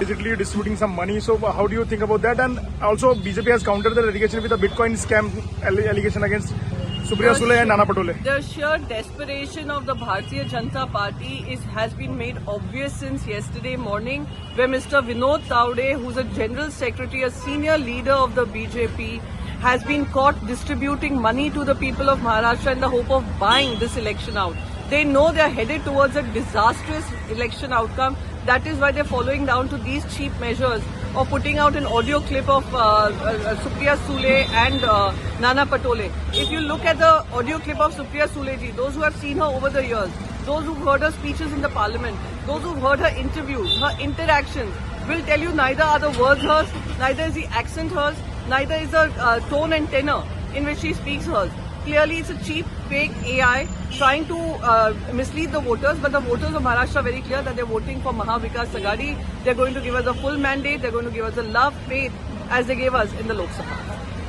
allegedly distributing some money. So how do you think about that? And also BJP has countered the allegation with a Bitcoin scam allegation against Supriya Sule and Nana Patole. The sheer desperation of the Bharatiya Janata Party has been made obvious since yesterday morning, where Mr. Vinod Tawde, who's a General Secretary, a senior leader of the BJP, has been caught distributing money to the people of Maharashtra in the hope of buying this election out. They know they are headed towards a disastrous election outcome. That is why they're following down to these cheap measures of putting out an audio clip of Supriya Sule and Nana Patole. If you look at the audio clip of Supriya Sule ji, those who have seen her over the years, those who've heard her speeches in the parliament, those who've heard her interviews, her interactions, will tell you neither are the words hers, neither is the accent hers, neither is the tone and tenor in which she speaks hers. Clearly, it's a cheap, fake AI trying to mislead the voters, but the voters of Maharashtra are very clear that they're voting for Maha Vikas Aghadi. They're going to give us a full mandate. They're going to give us the love, faith, as they gave us in the Lok Sabha.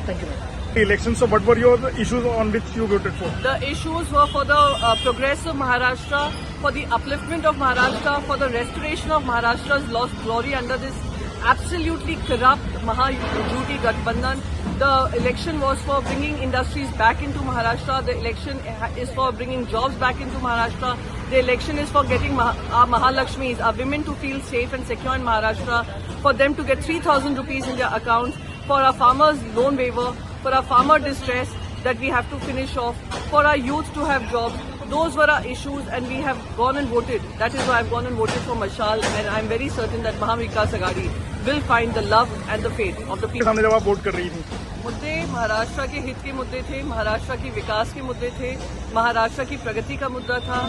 Thank you. The elections, so what were your issues on which you voted for? The issues were for the progress of Maharashtra, for the upliftment of Maharashtra, for the restoration of Maharashtra's lost glory under this absolutely corrupt Maha-Juti Gathbandhan. The election was for bringing industries back into Maharashtra. The election is for bringing jobs back into Maharashtra. The election is for getting our Mahalakshmis, our women, to feel safe and secure in Maharashtra, for them to get 3,000 rupees in their accounts, for our farmers' loan waiver, for our farmer distress that we have to finish off, for our youth to have jobs. Those were our issues, and we have gone and voted. That is why I've gone and voted for Mashal, and I'm very certain that Maha Vikas Aghadi will find the love and the faith of the people. सामने जब आप vote कर रही थी, मुद्दे महाराष्ट्र के हित के मुद्दे थे, महाराष्ट्र की विकास के मुद्दे थे, महाराष्ट्र की प्रगति का मुद्दा था,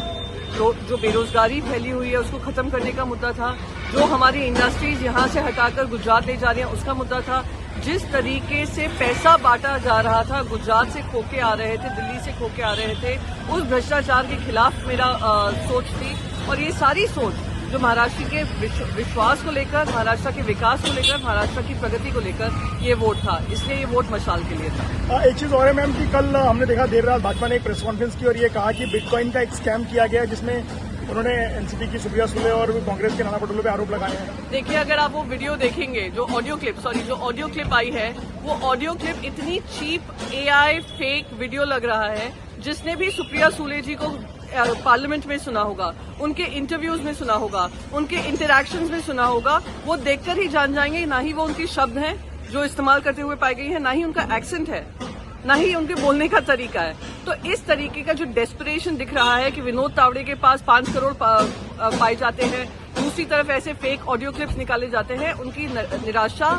जो बेरोजगारी फैली हुई है उसको खत्म करने का मुद्दा था, जो हमारी इंडस्ट्रीज यहाँ से हटाकर गुजरात ले जा रही हैं उसका मुद्दा था, जिस तरीके से पैसा बांटा जा रहा था, गुजरात से खोके आ रहे थे, दिल्ली से खोके आ रहे थे, उस भ्रष्टाचार के खिलाफ मेरा सोच थी। और ये सारी सोच जो महाराष्ट्र के विश्वास को लेकर, महाराष्ट्र के विकास को लेकर, महाराष्ट्र की प्रगति को लेकर ये वोट था, इसलिए ये वोट मशाल के लिए था। एक चीज और है मैम कि कल हमने देखा देर रात भाजपा ने एक प्रेस कॉन्फ्रेंस की और ये कहा कि बिटकॉइन का एक स्कैम किया गया जिसमें उन्होंने एनसीपी की सुप्रिया सुले और कांग्रेस के नाना पटोले पे आरोप लगाए हैं। देखिए, अगर आप वो वीडियो देखेंगे, जो ऑडियो क्लिप आई है, वो ऑडियो क्लिप इतनी चीप एआई फेक वीडियो लग रहा है, जिसने भी सुप्रिया सुले जी को पार्लियामेंट में सुना होगा, उनके इंटरव्यूज में सुना होगा, उनके इंटरैक्शंस में सुना होगा, वो देखकर ही जान जाएंगे ना ही वो उनके शब्द हैं जो इस्तेमाल करते हुए पाई गई है, ना ही उनका एक्सेंट है, ना ही उनके बोलने का तरीका है। तो इस तरीके का जो डेस्परेशन दिख रहा है कि विनोद तावड़े के पास 5 करोड़ पाए जाते हैं, दूसरी तरफ ऐसे फेक ऑडियो क्लिप्स निकाले जाते हैं, उनकी निराशा